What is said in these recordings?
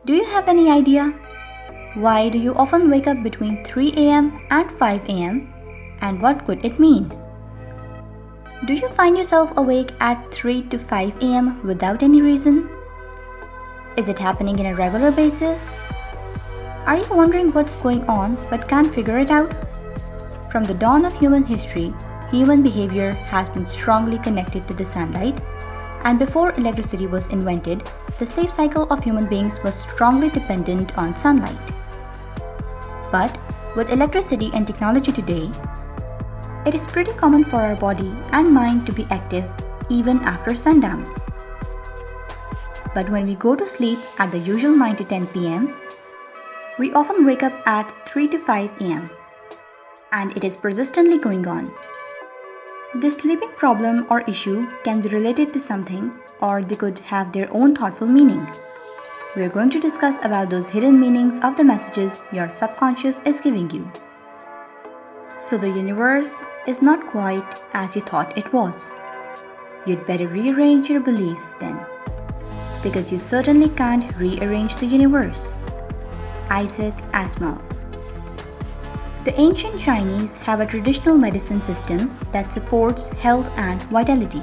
Do you have any idea? Why do you often wake up between 3 am and 5 am? And what could it mean? Do you find yourself awake at 3 to 5 am without any reason? Is it happening on a regular basis? Are you wondering what's going on but can't figure it out? From the dawn of human history, human behavior has been strongly connected to the sunlight, and before electricity was invented, the sleep cycle of human beings was strongly dependent on sunlight. But with electricity and technology today, it is pretty common for our body and mind to be active even after sundown. But when we go to sleep at the usual 9 to 10 pm, we often wake up at 3 to 5 am, and it is persistently going on. This sleeping problem or issue can be related to something, or they could have their own thoughtful meaning. We are going to discuss about those hidden meanings of the messages your subconscious is giving you. So the universe is not quite as you thought it was. You'd better rearrange your beliefs then, because you certainly can't rearrange the universe. Isaac Asimov. The ancient Chinese have a traditional medicine system that supports health and vitality.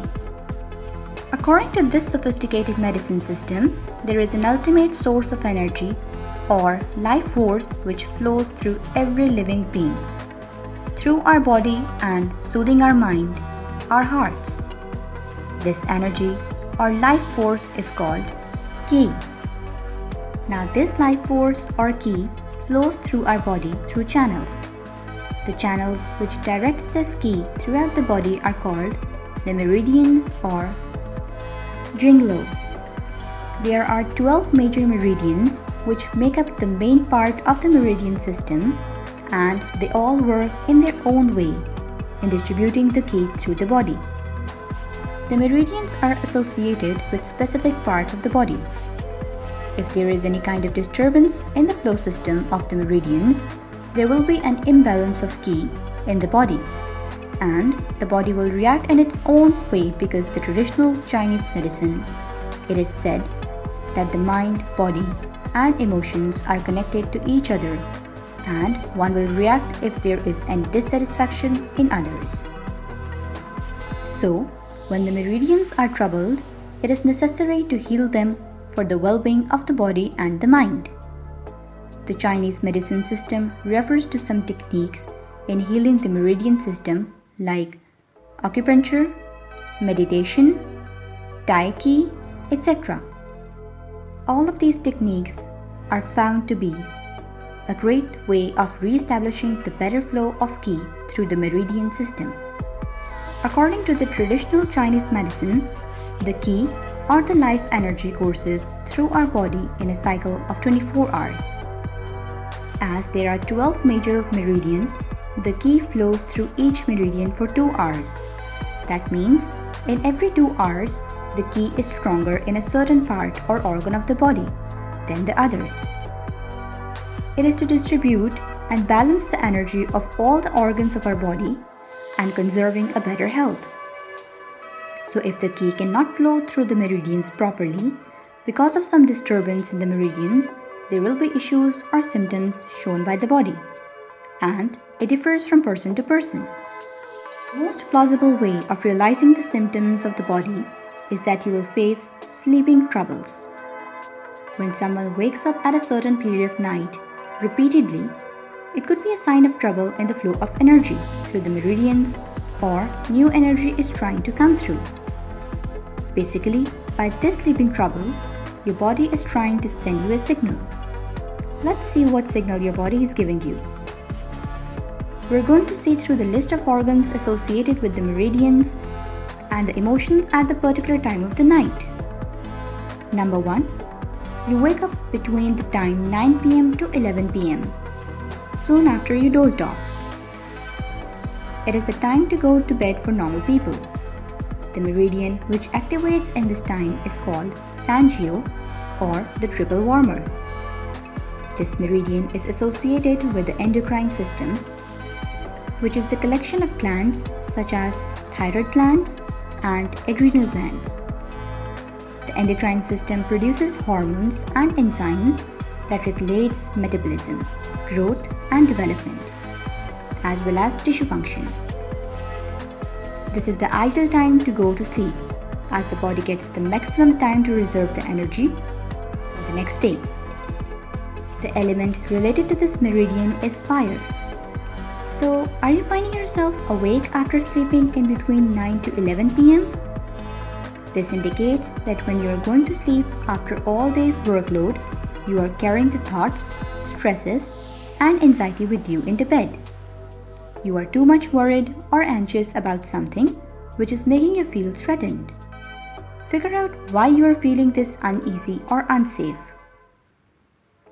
According to this sophisticated medicine system, there is an ultimate source of energy or life force which flows through every living being, through our body and soothing our mind, our hearts. This energy or life force is called Qi. Now this life force or Qi flows through our body through channels. The channels which directs this Qi throughout the body are called the meridians or Jinglo. There are 12 major meridians which make up the main part of the meridian system, and they all work in their own way in distributing the Qi through the body. The meridians are associated with specific parts of the body. If there is any kind of disturbance in the flow system of the meridians, there will be an imbalance of Qi in the body, and the body will react in its own way because the traditional Chinese medicine, it is said that the mind, body, and emotions are connected to each other, and one will react if there is any dissatisfaction in others. So, when the meridians are troubled, it is necessary to heal them for the well-being of the body and the mind. The Chinese medicine system refers to some techniques in healing the meridian system like acupuncture, meditation, Tai Chi, etc. All of these techniques are found to be a great way of re-establishing the better flow of Qi through the meridian system. According to the traditional Chinese medicine, the Qi or the life energy courses through our body in a cycle of 24 hours. As there are 12 major meridians, the Qi flows through each meridian for 2 hours. That means, in every 2 hours, the Qi is stronger in a certain part or organ of the body than the others. It is to distribute and balance the energy of all the organs of our body and conserving a better health. So if the Qi cannot flow through the meridians properly, because of some disturbance in the meridians, there will be issues or symptoms shown by the body, and it differs from person to person. The most plausible way of realizing the symptoms of the body is that you will face sleeping troubles. When someone wakes up at a certain period of night repeatedly, it could be a sign of trouble in the flow of energy through the meridians, or new energy is trying to come through. Basically, by this sleeping trouble, your body is trying to send you a signal. Let's see what signal your body is giving you. We're going to see through the list of organs associated with the meridians and the emotions at the particular time of the night. Number 1. You wake up between the time 9 pm to 11 pm, soon after you dozed off. It is the time to go to bed for normal people. The meridian which activates in this time is called Sanjiao, or the triple warmer. This meridian is associated with the endocrine system, which is the collection of glands such as thyroid glands and adrenal glands. The endocrine system produces hormones and enzymes that regulates metabolism, growth and development, as well as tissue function. This is the ideal time to go to sleep, as the body gets the maximum time to reserve the energy for the next day. The element related to this meridian is fire. So, are you finding yourself awake after sleeping in between 9 to 11 pm? This indicates that when you are going to sleep after all day's workload, you are carrying the thoughts, stresses, and anxiety with you into bed. You are too much worried or anxious about something which is making you feel threatened. Figure out why you are feeling this uneasy or unsafe.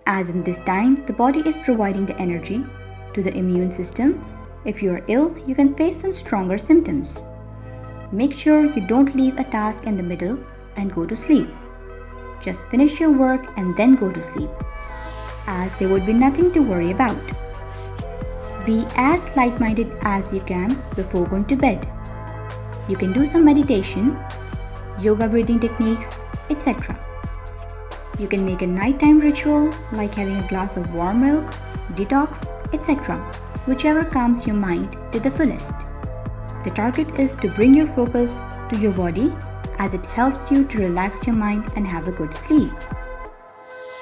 As in this time, the body is providing the energy to the immune system. If you are ill, you can face some stronger symptoms. Make sure you don't leave a task in the middle and go to sleep. Just finish your work and then go to sleep, as there would be nothing to worry about. Be as light-minded as you can before going to bed. You can do some meditation, yoga breathing techniques, etc. You can make a nighttime ritual like having a glass of warm milk, detox, etc., whichever calms your mind to the fullest. The target is to bring your focus to your body, as it helps you to relax your mind and have a good sleep.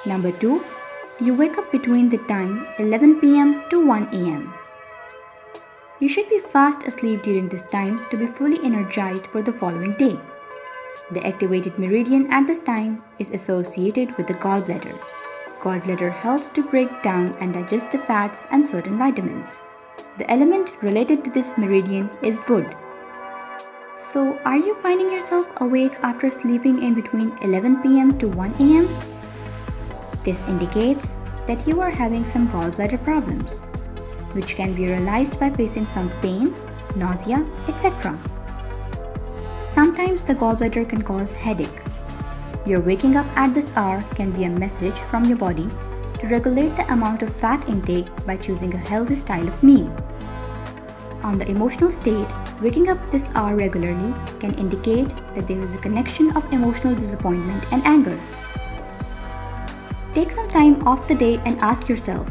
Number 2. You wake up between the time 11 pm to 1 am. You should be fast asleep during this time to be fully energized for the following day. The activated meridian at this time is associated with the gallbladder. Gallbladder helps to break down and digest the fats and certain vitamins. The element related to this meridian is wood. So, are you finding yourself awake after sleeping in between 11 pm to 1 am? This indicates that you are having some gallbladder problems, which can be realized by facing some pain, nausea, etc. Sometimes the gallbladder can cause headache. Your waking up at this hour can be a message from your body to regulate the amount of fat intake by choosing a healthy style of meal. On the emotional state, waking up this hour regularly can indicate that there is a connection of emotional disappointment and anger. Take some time off the day and ask yourself,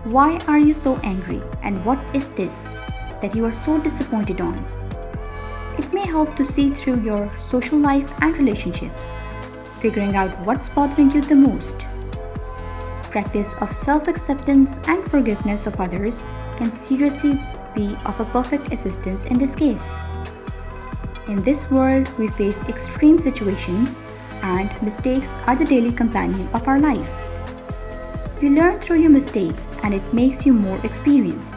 why are you so angry and what is this that you are so disappointed on? It may help to see through your social life and relationships, figuring out what's bothering you the most. Practice of self-acceptance and forgiveness of others can seriously be of a perfect assistance in this case. In this world, we face extreme situations, and mistakes are the daily companion of our life. You learn through your mistakes and it makes you more experienced.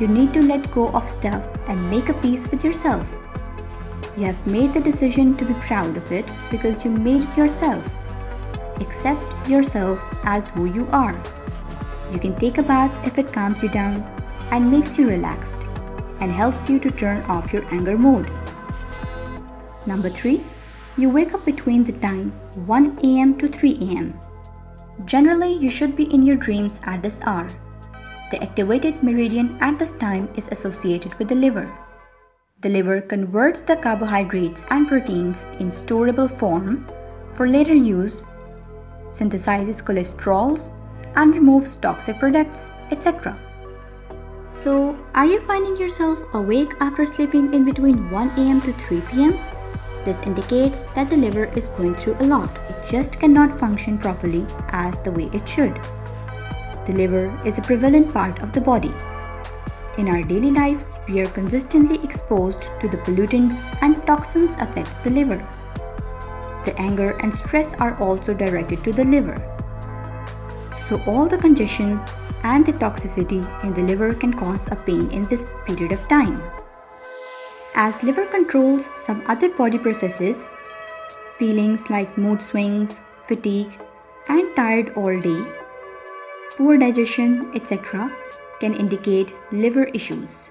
You need to let go of stuff and make a peace with yourself. You have made the decision to be proud of it because you made it yourself. Accept yourself as who you are. You can take a bath if it calms you down and makes you relaxed and helps you to turn off your anger mode. Number 3. You wake up between the time 1 am to 3 am. Generally, you should be in your dreams at this hour. The activated meridian at this time is associated with the liver. The liver converts the carbohydrates and proteins in storable form for later use, synthesizes cholesterols, and removes toxic products, etc. So, are you finding yourself awake after sleeping in between 1 am to 3 pm? This indicates that the liver is going through a lot. It just cannot function properly as the way it should. The liver is a prevalent part of the body. In our daily life, we are consistently exposed to the pollutants and toxins affects the liver. The anger and stress are also directed to the liver. So all the congestion and the toxicity in the liver can cause a pain in this period of time. As liver controls some other body processes, feelings like mood swings, fatigue, and tired all day, poor digestion, etc. can indicate liver issues.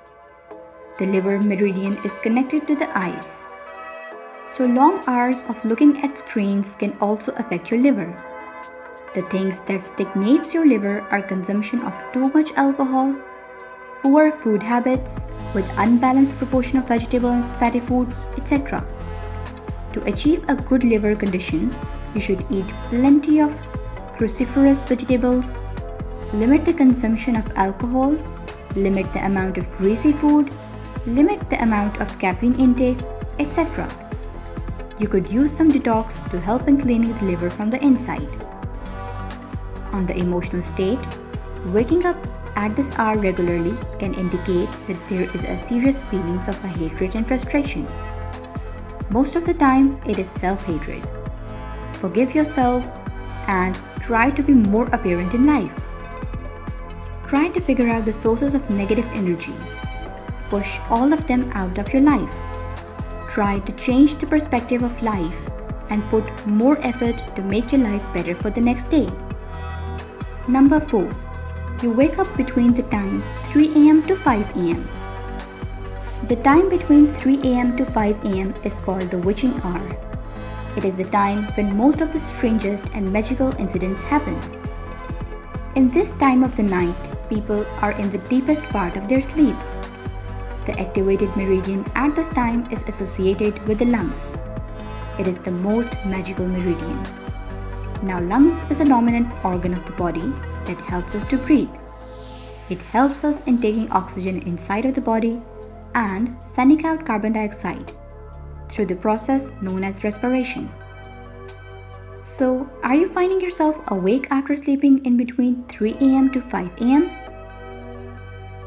The liver meridian is connected to the eyes. So long hours of looking at screens can also affect your liver. The things that stagnates your liver are consumption of too much alcohol, poor food habits with unbalanced proportion of vegetable and fatty foods, etc. To achieve a good liver condition, you should eat plenty of cruciferous vegetables, limit the consumption of alcohol, limit the amount of greasy food, limit the amount of caffeine intake, etc. You could use some detox to help in cleaning the liver from the inside. On the emotional state, waking up at this hour regularly can indicate that there is a serious feelings of a hatred and frustration. Most of the time, it is self-hatred. Forgive yourself and try to be more apparent in life. Try to figure out the sources of negative energy. Push all of them out of your life. Try to change the perspective of life and put more effort to make your life better for the next day. Number 4. You wake up between the time 3 am to 5 am. The time between 3 am to 5 am is called the witching hour. It is the time when most of the strangest and magical incidents happen. In this time of the night, people are in the deepest part of their sleep. The activated meridian at this time is associated with the lungs. It is the most magical meridian. Now, lungs is a dominant organ of the body that helps us to breathe. It helps us in taking oxygen inside of the body and sending out carbon dioxide through the process known as respiration. So, are you finding yourself awake after sleeping in between 3 am to 5 am?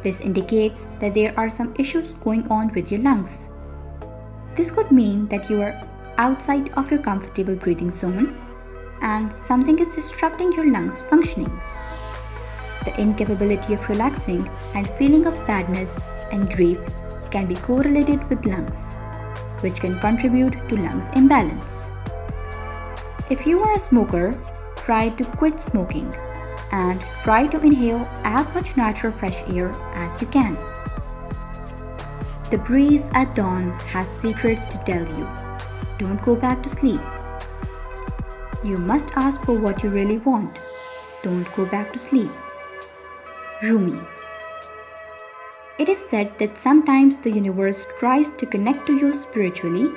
This indicates that there are some issues going on with your lungs. This could mean that you are outside of your comfortable breathing zone and something is disrupting your lungs functioning. The incapability of relaxing and feeling of sadness and grief can be correlated with lungs, which can contribute to lungs imbalance. If you are a smoker, try to quit smoking and try to inhale as much natural fresh air as you can. The breeze at dawn has secrets to tell you. Don't go back to sleep. You must ask for what you really want. Don't go back to sleep. Rumi. It is said that sometimes the universe tries to connect to you spiritually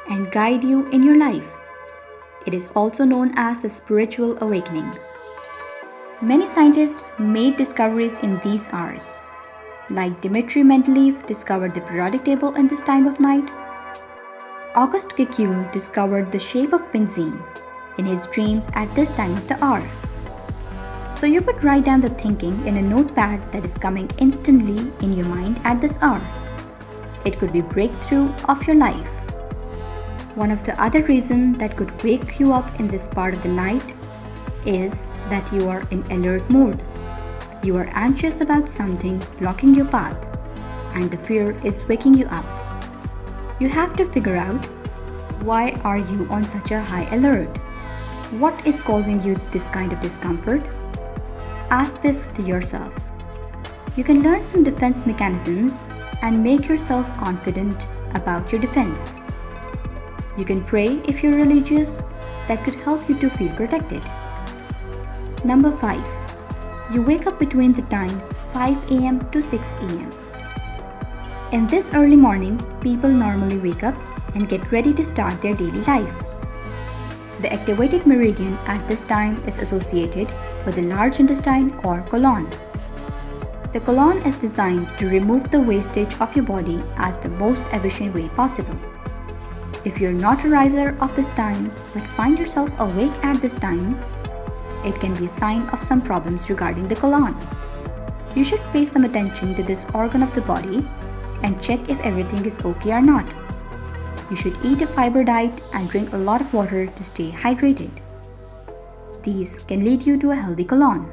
and guide you in your life. It is also known as the spiritual awakening. Many scientists made discoveries in these hours, like Dmitry Mendeleev discovered the periodic table in this time of night. Auguste Kekule discovered the shape of benzene in his dreams at this time of the hour. So you could write down the thinking in a notepad that is coming instantly in your mind at this hour. It could be breakthrough of your life. One of the other reasons that could wake you up in this part of the night is that you are in alert mode. You are anxious about something blocking your path, and the fear is waking you up. You have to figure out, why are you on such a high alert? What is causing you this kind of discomfort? Ask this to yourself. You can learn some defense mechanisms and make yourself confident about your defense. You can pray if you're religious. That could help you to feel protected. Number 5. You wake up between the time 5 am to 6 am. In this early morning, people normally wake up and get ready to start their daily life. The activated meridian at this time is associated with the large intestine or colon. The colon is designed to remove the wastage of your body as the most efficient way possible. If you're not a riser of this time but find yourself awake at this time, it can be a sign of some problems regarding the colon. You should pay some attention to this organ of the body and check if everything is okay or not. You should eat a fiber diet and drink a lot of water to stay hydrated. These can lead you to a healthy colon.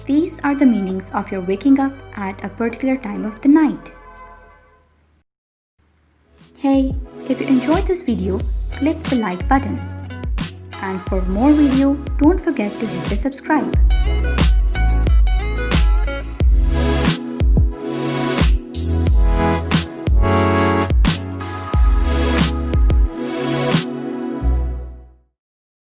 These are the meanings of your waking up at a particular time of the night. Hey, if you enjoyed this video, click the like button. And for more video, don't forget to hit the subscribe.